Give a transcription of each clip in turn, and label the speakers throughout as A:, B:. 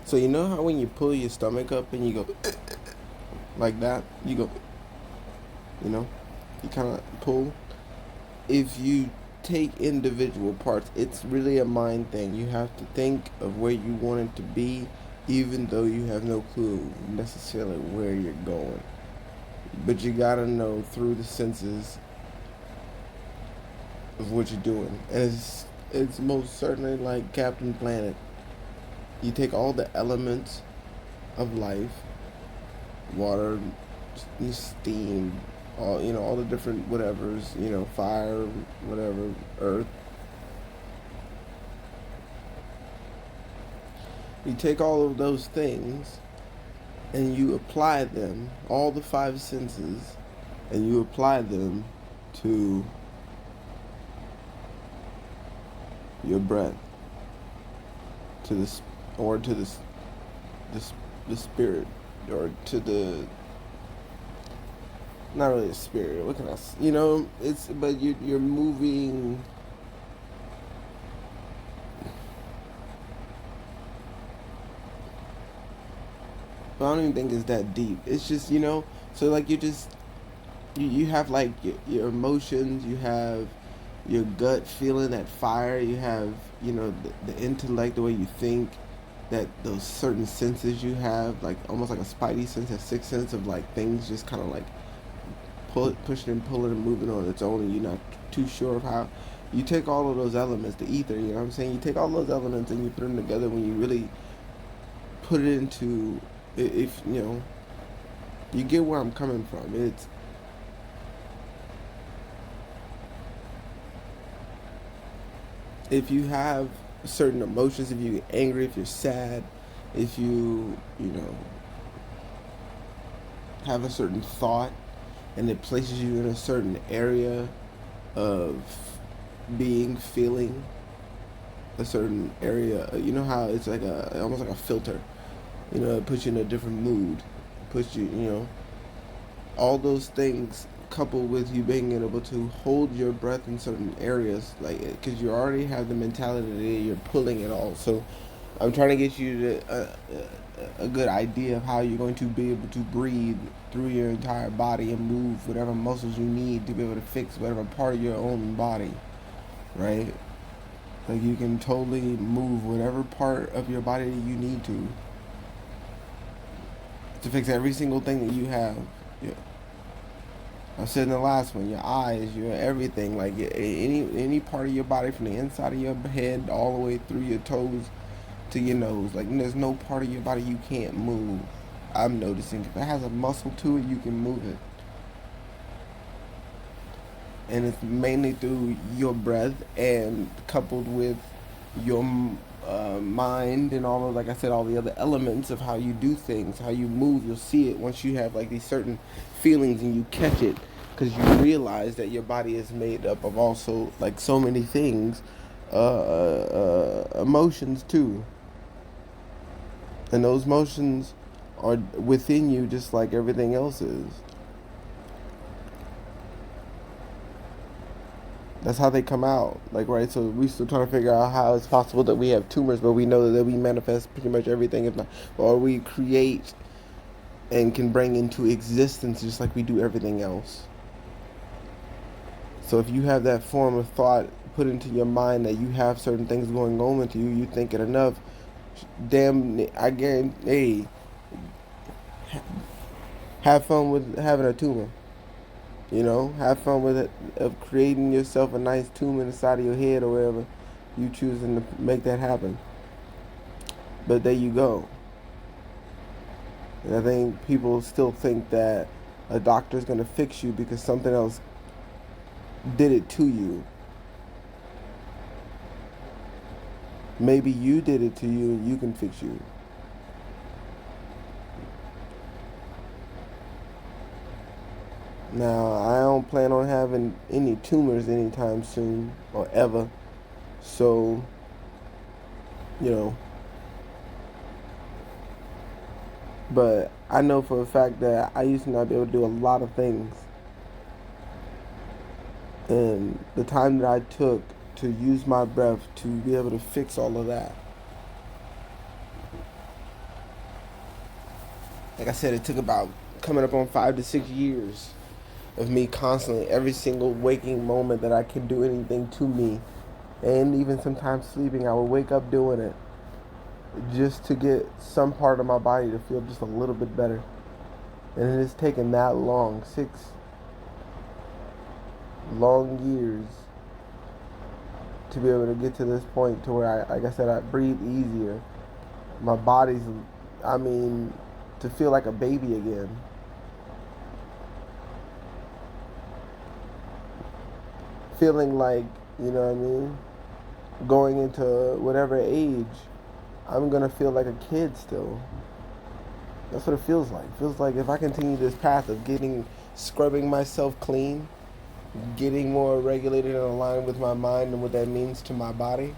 A: So you know how when you pull your stomach up and you go like that, you go, you know, you kind of pull. If you take individual parts, it's really a mind thing. You have to think of where you want it to be, even though you have no clue necessarily where you're going. But you gotta know through the senses of what you're doing. And it's most certainly like Captain Planet. You take all the elements of life, water, steam, all the different whatevers, fire, whatever, earth. You take all of those things and you apply them, all the five senses, and you apply them to your breath, to this, or to this, the spirit, or to the, not really a spirit. What can I? It's but you're moving. But I don't even think it's that deep. It's just So like you have like your emotions. You have your gut feeling, that fire. You have the intellect, the way you think. That those certain senses you have, like almost like a spidey sense, a sixth sense of like things just kind of like pushing and pulling and moving on its own, and you're not too sure of how. You take all of those elements, the ether, you know what I'm saying? You take all those elements and you put them together. When you really put it into, if you get where I'm coming from. It's if you have certain emotions, if you get angry, if you're sad, if you have a certain thought, and it places you in a certain area of being, feeling a certain area. You know how it's like almost like a filter. It puts you in a different mood. It puts you. All those things coupled with you being able to hold your breath in certain areas, like because you already have the mentality that you're pulling it all. So I'm trying to get you to a good idea of how you're going to be able to breathe through your entire body and move whatever muscles you need to be able to fix whatever part of your own body, right? Like you can totally move whatever part of your body that you need to fix every single thing that you have. Yeah. I said in the last one, your eyes, your everything, like any part of your body, from the inside of your head all the way through your toes to your nose. Like there's no part of your body you can't move. I'm noticing if it has a muscle to it, you can move it, and it's mainly through your breath and coupled with your mind and all of, like I said, all the other elements of how you do things, how you move. You'll see it once you have like these certain feelings and you catch it, because you realize that your body is made up of also like so many things, emotions too, and those emotions are within you just like everything else is. That's how they come out. Like, right? So we still trying to figure out how it's possible that we have tumors, but we know that we manifest pretty much everything, if not, or we create and can bring into existence just like we do everything else. So if you have that form of thought put into your mind that you have certain things going on with you, you think it enough, damn, I guarantee, hey, have fun with having a tumor. Have fun with it, of creating yourself a nice tumor in the side of your head or wherever you choosing to make that happen. But there you go. And I think people still think that a doctor's gonna fix you because something else did it to you. Maybe you did it to you and you can fix you. Now, I don't plan on having any tumors anytime soon or ever. So, you know, but I know for a fact that I used to not be able to do a lot of things. And the time that I took to use my breath to be able to fix all of that, Like I said, it took about coming up on 5 to 6 years of me constantly, every single waking moment that I can do anything to me, and even sometimes sleeping, I would wake up doing it just to get some part of my body to feel just a little bit better. And it has taken that long, 6 long years, to be able to get to this point to where like I said, I breathe easier. My body's, I mean, to feel like a baby again. Feeling like, you know what I mean? Going into whatever age, I'm gonna feel like a kid still. That's what it feels like. It feels like if I continue this path of scrubbing myself clean, getting more regulated and aligned with my mind and what that means to my body,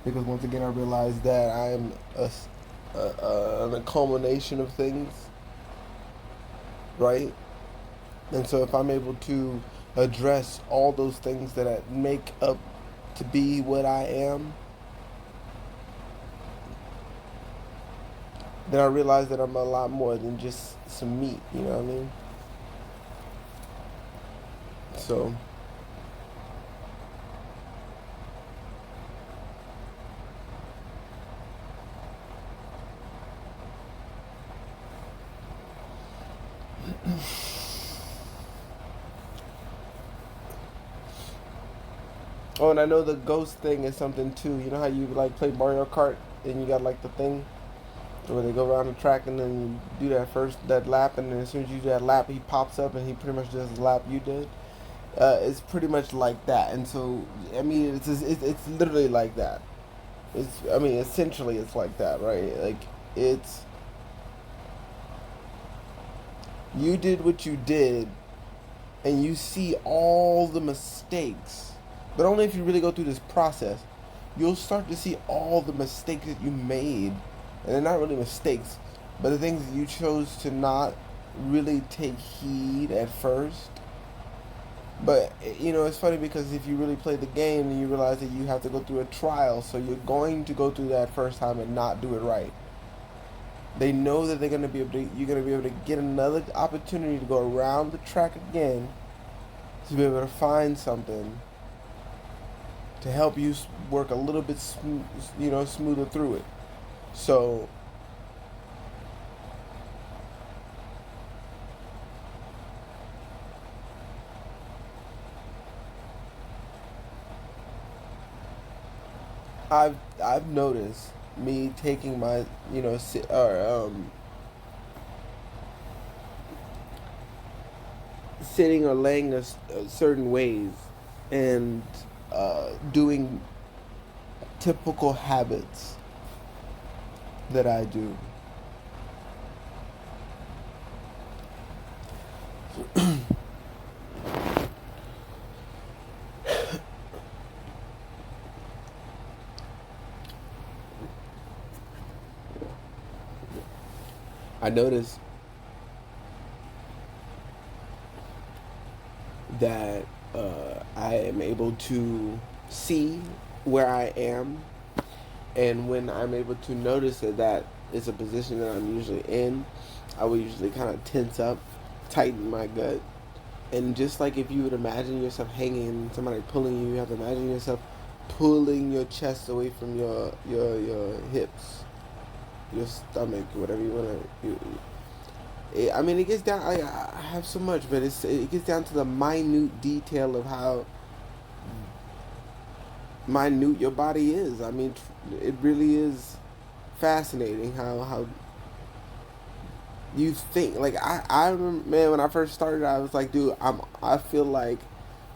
A: because once again I realize that I am a culmination of things, right? And so if I'm able to address all those things that make up to be what I am, then I realize that I'm a lot more than just some meat, you know what I mean? So, oh, and I know the ghost thing is something too. You know how you like play Mario Kart and you got like the thing where they go around the track and then you do that lap, and then as soon as you do that lap, he pops up and he pretty much does the lap you did. It's pretty much like that, and so I mean, it's literally like that. I mean, essentially, it's like that, right? Like, it's you did what you did, and you see all the mistakes, but only if you really go through this process, you'll start to see all the mistakes that you made, and they're not really mistakes, but the things that you chose to not really take heed at first. But you know, it's funny because if you really play the game, then you realize that you have to go through a trial. So you're going to go through that first time and not do it right. They know that you're gonna be able to get another opportunity to go around the track again to be able to find something to help you work a little bit, smoother through it. So I've noticed me taking my sitting or laying certain ways and doing typical habits that I do. I notice that I am able to see where I am, and when I'm able to notice that is a position that I'm usually in, I will usually kind of tense up, tighten my gut, and just like if you would imagine yourself hanging, somebody pulling you, you have to imagine yourself pulling your chest away from your hips, your stomach, whatever you want to. I mean, it gets down. I have so much, but it gets down to the minute detail of how minute your body is. I mean, it really is fascinating how you think. Like I remember, man, when I first started, I was like, dude, I feel like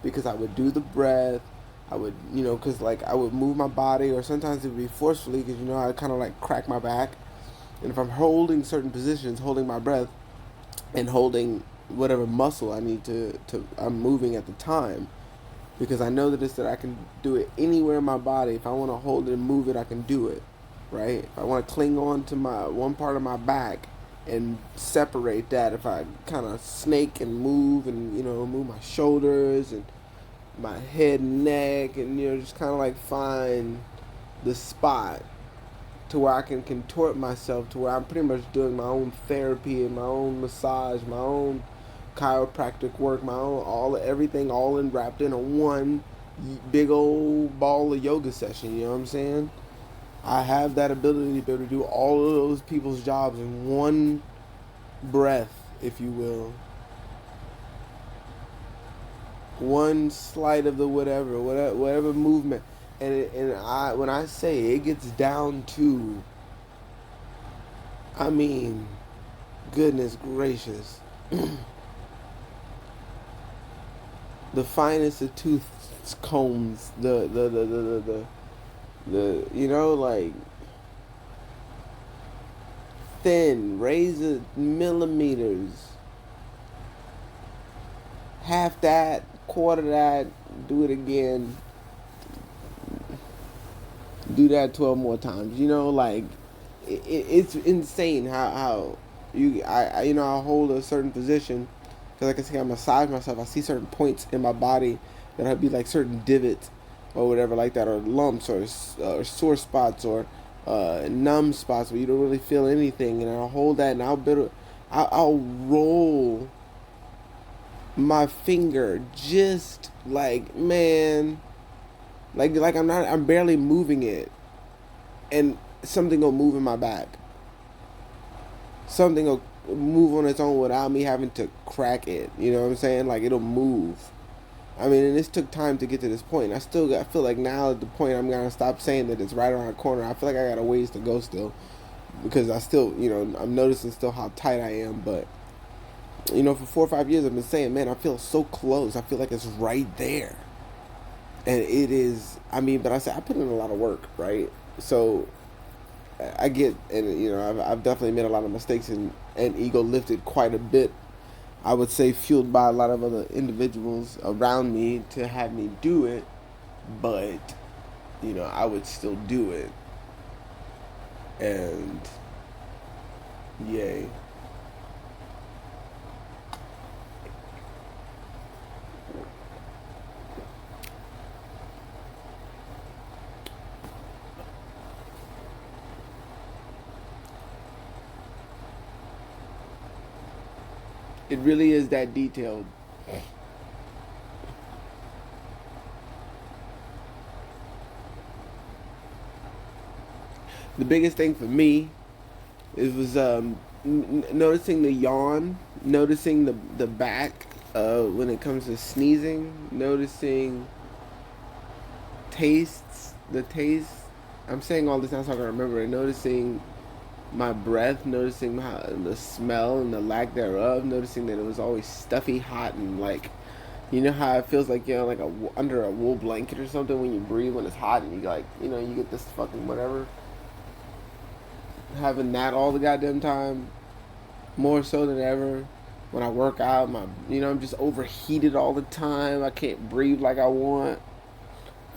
A: because I would do the breath, I would, because like I would move my body, or sometimes it would be forcefully, because I kind of like crack my back, and if I'm holding certain positions, holding my breath, and holding whatever muscle I need to I'm moving at the time, because I know that I can do it anywhere in my body. If I want to hold it and move it, I can do it, right? If I want to cling on to my one part of my back and separate that, if I kind of snake and move and move my shoulders and my head and neck, and just kind of like find the spot, to where I can contort myself, to where I'm pretty much doing my own therapy and my own massage, my own chiropractic work, my own everything all in wrapped in a one big old ball of yoga session. You know what I'm saying? I have that ability to be able to do all of those people's jobs in one breath, if you will. One slight of the whatever movement, when I say it gets down to, I mean, goodness gracious, the finest of tooth combs, the like thin razor millimeters, half that, quarter that, do it again, do that 12 more times. It's insane how I hold a certain position, because like I say, I massage myself. I see certain points in my body that have be like certain divots or whatever like that, or lumps, or sore spots, or numb spots where you don't really feel anything, and I'll hold that, and I'll roll my finger, just like, man, like I'm barely moving it, and something will move in my back. Something will move on its own without me having to crack it. You know what I'm saying? Like, it'll move. I mean, and this took time to get to this point. I feel like now at the point I'm gonna stop saying that it's right around the corner. I feel like I got a ways to go still, because I still, I'm noticing still how tight I am. But for 4 or 5 years I've been saying, man, I feel so close. I feel like it's right there, and it is. I mean, but I put in a lot of work, right? So I get, and I've definitely made a lot of mistakes, and ego lifted quite a bit. I would say fueled by a lot of other individuals around me to have me do it, but I would still do it, and yay. It really is that detailed. The biggest thing for me was noticing the yawn, noticing the back when it comes to sneezing, noticing the taste. I'm saying all this now so I can remember it. Noticing my breath, noticing the smell and the lack thereof, noticing that it was always stuffy, hot, and like, how it feels like like under a wool blanket or something when you breathe when it's hot, and you like, you get this fucking whatever. Having that all the goddamn time, more so than ever. When I work out, I'm just overheated all the time. I can't breathe like I want.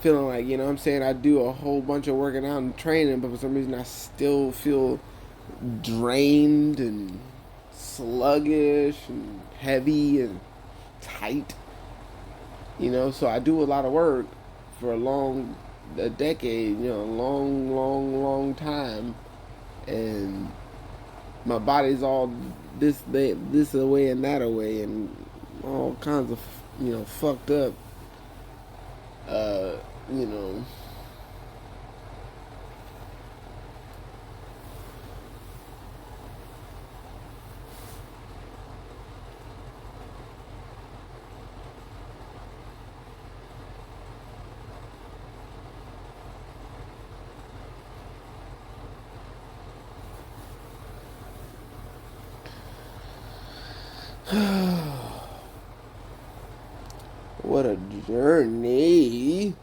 A: Feeling like, what I'm saying, I do a whole bunch of working out and training, but for some reason I still feel drained and sluggish and heavy and tight. So I do a lot of work for a decade, a long time, and my body's all this away and that away, and all kinds of fucked up. You know. What a journey.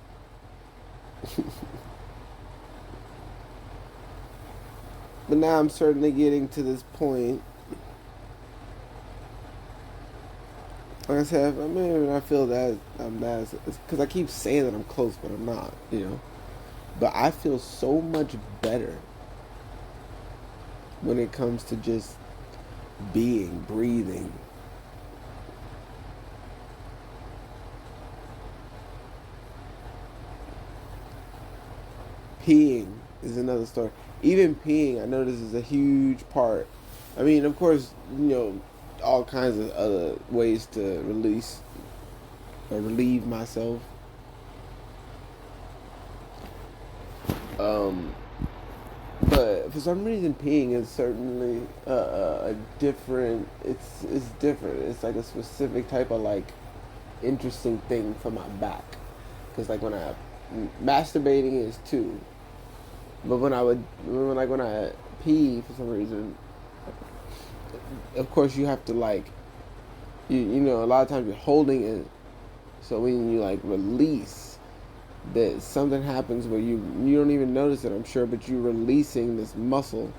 A: But now I'm certainly getting to this point. Like I said, I mean, I feel that I'm not, because I keep saying that I'm close, but I'm not. But I feel so much better when it comes to just being, breathing. Peeing, is another story. Even peeing, I know this is a huge part. I mean, of course, all kinds of other ways to release or relieve myself. Um, but for some reason, peeing is certainly a different. It's different. It's like a specific type of like interesting thing for my back. Cause like when I masturbating is too, but when I pee for some reason, of course you have to like a lot of times you're holding it, so when you like release, that something happens where you don't even notice it, I'm sure, but you're releasing this muscle.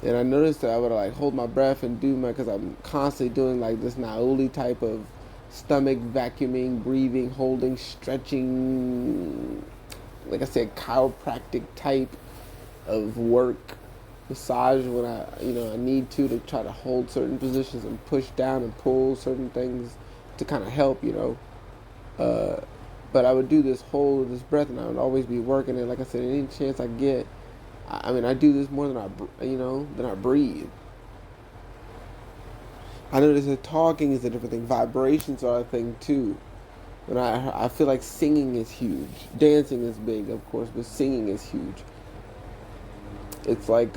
A: And I noticed that I would like hold my breath and do because I'm constantly doing like this Naoli type of stomach vacuuming, breathing, holding, stretching, like I said, chiropractic type of work, massage when I need to try to hold certain positions and push down and pull certain things to kind of help, Uh, but I would do hold this breath, and I would always be working it. Like I said, any chance I get, I mean, I do this more than than I breathe. I notice that talking is a different thing. Vibrations are a thing too. When I feel like singing is huge. Dancing is big, of course, but singing is huge. It's like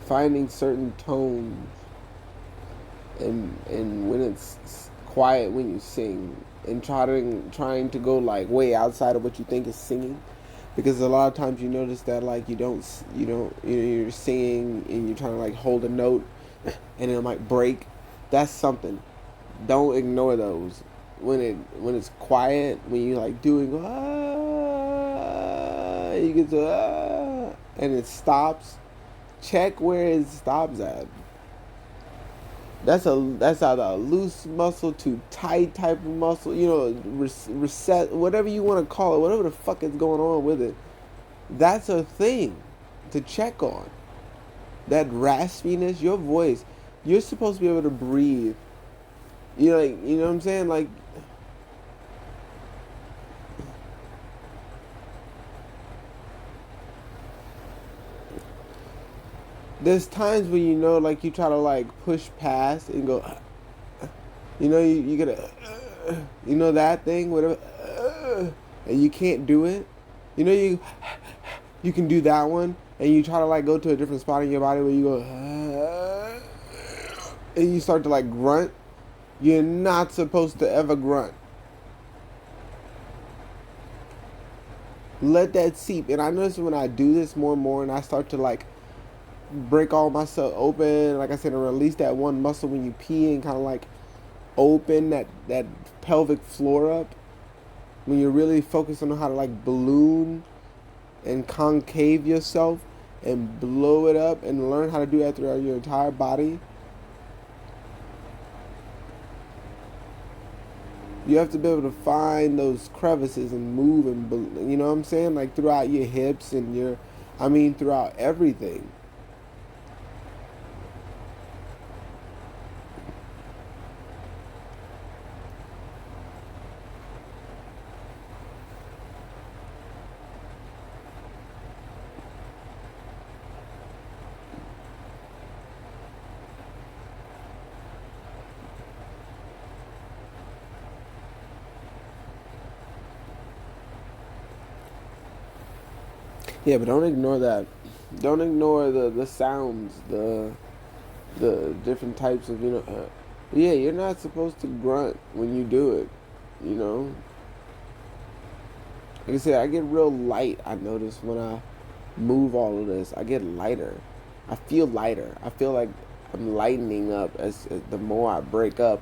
A: finding certain tones, and when it's quiet when you sing, and trying to go like way outside of what you think is singing, because a lot of times you notice that like you're singing and you're trying to like hold a note and it might break. That's something. Don't ignore those. When it's quiet, when you like doing you get to and it stops. Check where it stops at. That's either a loose muscle to tight type of muscle. Reset, whatever you want to call it, whatever the fuck is going on with it. That's a thing to check on. That raspiness, your voice. You're supposed to be able to breathe. You know what I'm saying? Like, there's times when like you try to like push past and go, you get that thing, whatever, and you can't do it. You can do that one, and you try to like go to a different spot in your body where you go, and you start to like grunt. You're not supposed to ever grunt. Let that seep. And I notice when I do this more and more, and I start to like break all myself open, like I said, and release that one muscle when you pee, and kind of like open that pelvic floor up. When you're really focused on how to like balloon and concave yourself and blow it up, and learn how to do that throughout your entire body. You have to be able to find those crevices and move, and you know what I'm saying, like throughout your hips and throughout everything. Yeah, but don't ignore that. Don't ignore the sounds, the different types of yeah, you're not supposed to grunt when you do it. You know, like I said, I get real light. I notice when I move all of this, I get lighter. I feel lighter. I feel like I'm lightening up as the more I break up,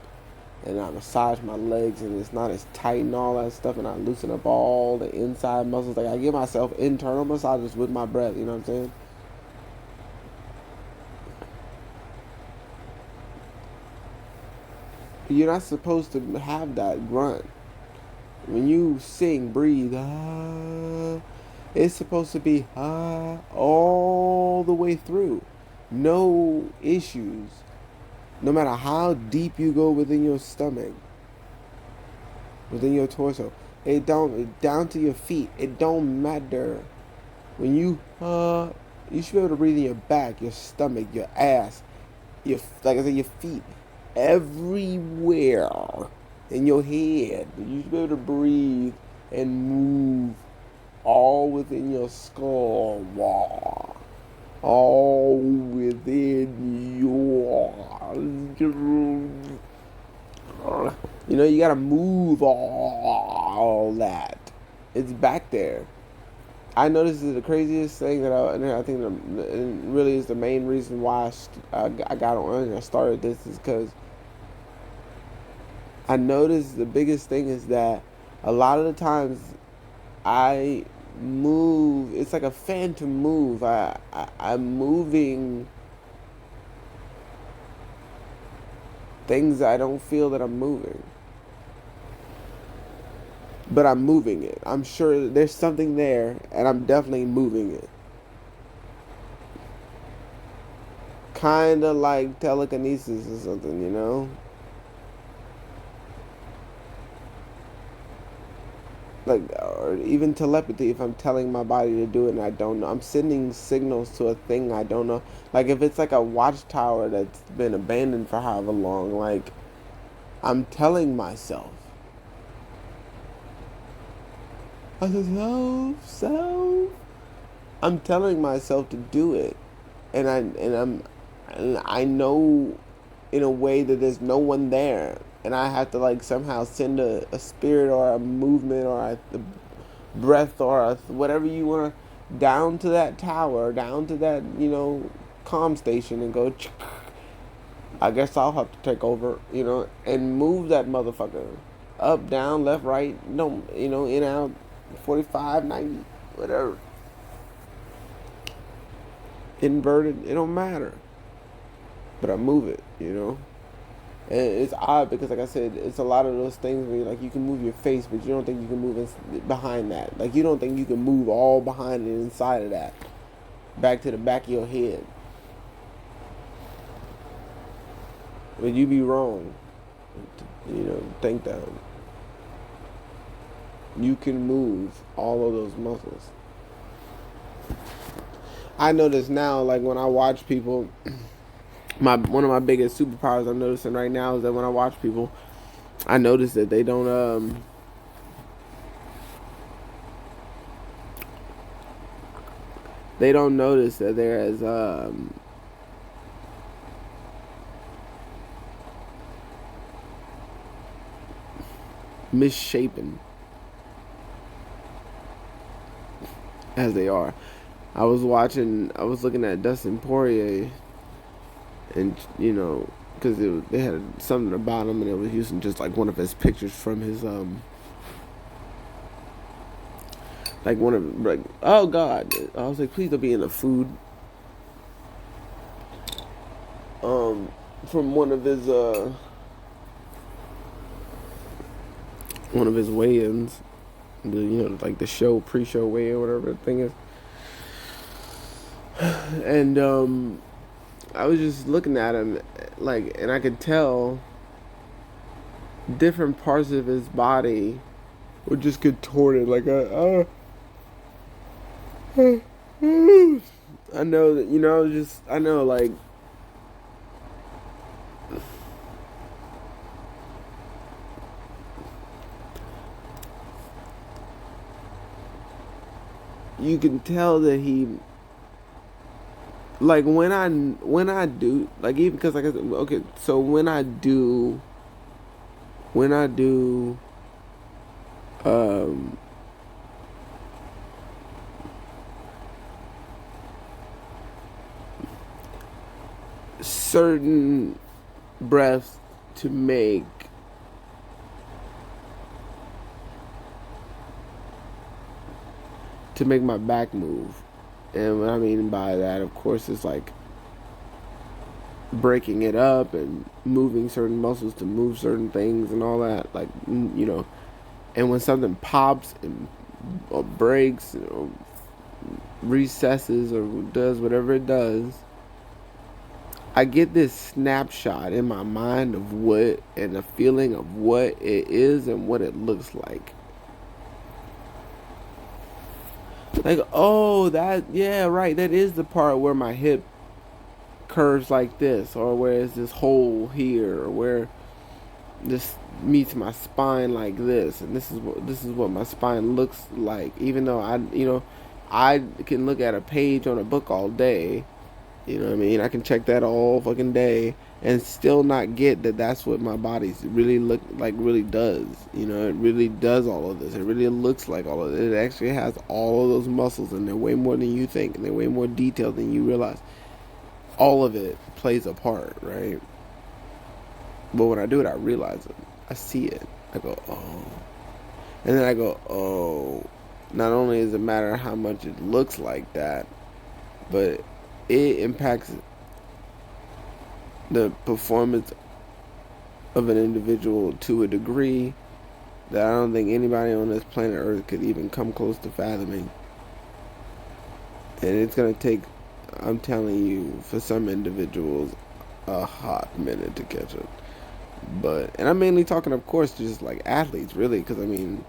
A: and I massage my legs, and it's not as tight and all that stuff, and I loosen up all the inside muscles. Like I give myself internal massages with my breath. You know what I'm saying? You're not supposed to have that grunt. When you sing, breathe, it's supposed to be all the way through. No issues. No matter how deep you go within your stomach, within your torso, it don't down to your feet. It don't matter. When you should be able to breathe in your back, your stomach, your ass, your like I said, your feet, everywhere in your head. You should be able to breathe and move all within your skull wall, all within your. You gotta move all that. It's back there. I know this is the craziest thing that I think it really is the main reason why I got on and I started this is because I noticed the biggest thing is that a lot of the times I move. It's like a phantom move. I'm moving things I don't feel that I'm moving, but I'm moving it. I'm sure there's something there, and I'm definitely moving it. Kind of like telekinesis or something, you know? Like, or even telepathy if I'm telling my body to do it and I don't know. I'm sending signals to a thing I don't know. Like, if it's like a watchtower that's been abandoned for however long, like, I'm telling myself. I said, so. I'm telling myself to do it. And I know in a way that there's no one there, and I have to like somehow send a spirit or a movement or a breath or whatever you want down to that tower, down to that comm station, and go. I guess I'll have to take over, and move that motherfucker up, down, left, right, no, in, out, 45, 90, whatever. Inverted, it don't matter. But I move it. And it's odd because, like I said, it's a lot of those things where like you can move your face, but you don't think you can move behind that. Like you don't think you can move all behind and inside of that, back to the back of your head. But you be wrong. Think that you can move all of those muscles. I notice now, like when I watch people, one of my biggest superpowers I'm noticing right now is that when I watch people, I notice that they don't notice that they're as misshapen as they are. I was looking at Dustin Poirier, and because they had something about him, and it was using just like one of his pictures from his like one of like, oh god, I was like, please don't be in the food. From one of his weigh-ins, like the show pre-show weigh-in, whatever the thing is, and I was just looking at him, like, and I could tell different parts of his body were just contorted, like I know that I know, like, you can tell that he, like, when I do, like, even because, like I said, okay, so when I do certain breaths to make my back move. And what I mean by that, of course, is like breaking it up and moving certain muscles to move certain things and all that. Like, and when something pops and or breaks or recesses or does whatever it does, I get this snapshot in my mind of what, and a feeling of what it is and what it looks like. Like, oh, that, yeah, right, that is the part where my hip curves like this, or where it's this hole here, or where this meets my spine like this, and this is what my spine looks like. Even though I can look at a page on a book all day, you know what I mean? I can check that all fucking day and still not get that that's what my body's really look like, really does. You know, it really does all of this. It really looks like all of it. It actually has all of those muscles, and they're way more than you think, and they're way more detailed than you realize. All of it plays a part, right? But when I do it, I realize it. I see it. I go, oh. And then I go, oh. Not only does it matter how much it looks like that, but it impacts the performance of an individual to a degree that I don't think anybody on this planet Earth could even come close to fathoming. And it's going to take, I'm telling you, for some individuals, a hot minute to catch it. But, and I'm mainly talking, of course, just like athletes, really, because I mean,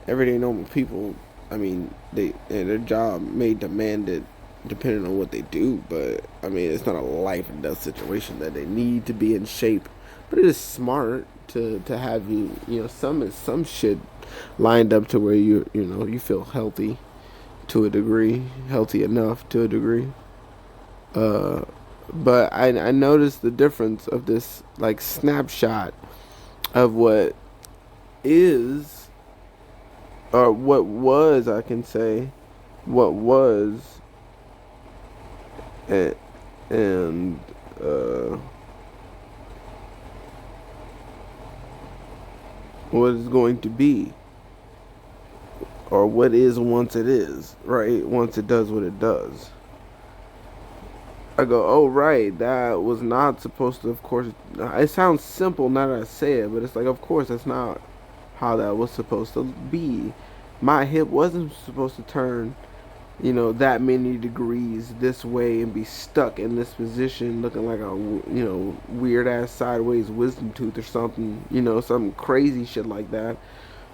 A: everyday normal people, I mean, their job may demand it depending on what they do, but I mean, it's not a life and death situation that they need to be in shape. But it is smart to have some shit lined up to where you feel healthy to a degree, healthy enough to a degree. But I noticed the difference of this like snapshot of what is, or what was, I can say, what was, and, and what is going to be, or what is once it is, right? Once it does what it does. I go, oh, right, that was not supposed to, of course. It sounds simple now that I say it, but it's like, of course, that's not how that was supposed to be. My hip wasn't supposed to turn, that many degrees this way and be stuck in this position looking like a, weird ass sideways wisdom tooth or something, some crazy shit like that.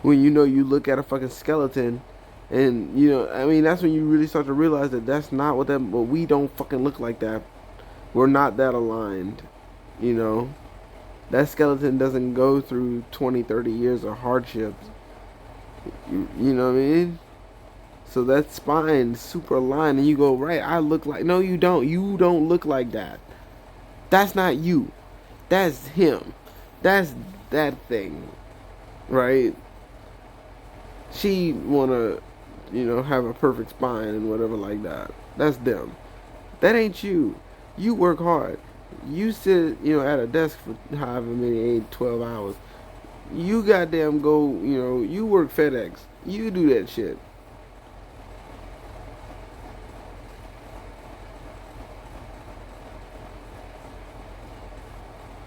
A: When you look at a fucking skeleton, and I mean, that's when you really start to realize that that's not what we don't fucking look like that. We're not that aligned, you know. That skeleton doesn't go through 20, 30 years of hardships. You know what I mean? So that spine's super aligned, and you go, right, I look like, no, you don't. You don't look like that. That's not you. That's him. That's that thing, right? She wanna, have a perfect spine and whatever like that. That's them. That ain't you. You work hard. You sit, at a desk for however many, 8, 12 hours. You goddamn go, you work FedEx. You do that shit.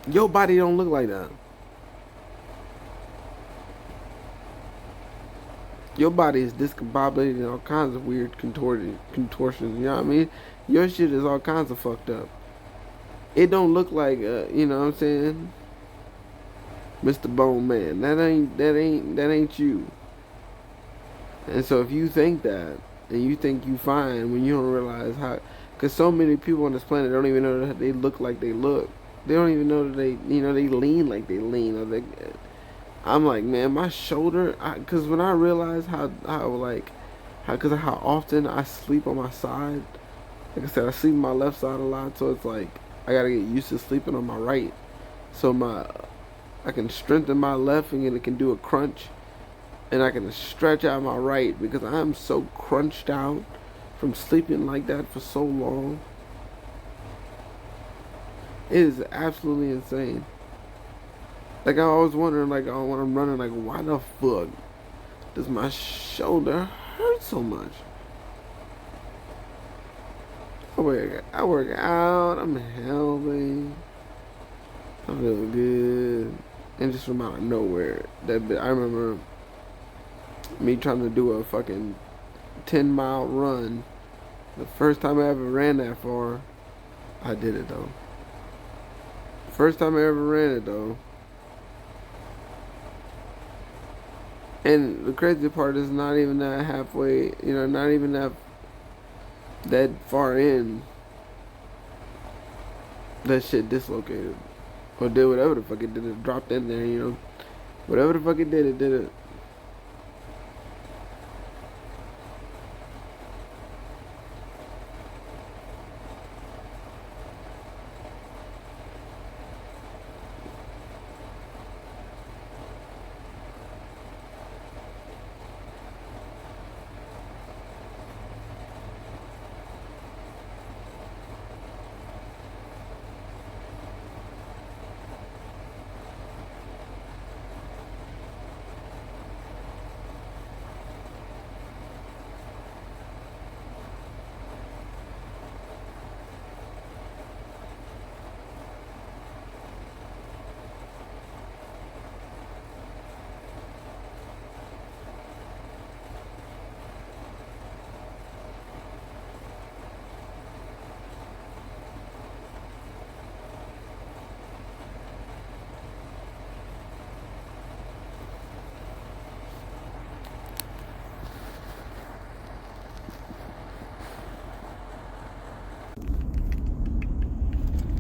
A: Your body don't look like that. Your body is discombobulated and all kinds of weird contortions. You know what I mean? Your shit is all kinds of fucked up. It don't look like, you know what I'm saying, Mr. Bone Man. That ain't you. And so if you think that, and you think you fine when you don't realize how, because so many people on this planet don't even know that they look like they look. They don't even know that they lean like they lean, or they. I'm like, man, my shoulder, because when I realize because of how often I sleep on my side, like I said, I sleep on my left side a lot, so it's like I gotta get used to sleeping on my right, so I can strengthen my left and it can do a crunch, and I can stretch out my right because I'm so crunched out from sleeping like that for so long. It is absolutely insane. Like, I was wondering, like, when I'm running, like, why the fuck does my shoulder hurt so much? I work out, I'm healthy, I feel good, and just from out of nowhere, I remember me trying to do a fucking 10-mile run. The first time I ever ran that far, I did it though.
B: First time I ever ran it though. And the crazy part is not even that halfway, not even that far in. That shit dislocated. Or did whatever the fuck it did. It dropped in there, Whatever the fuck it did, it did it.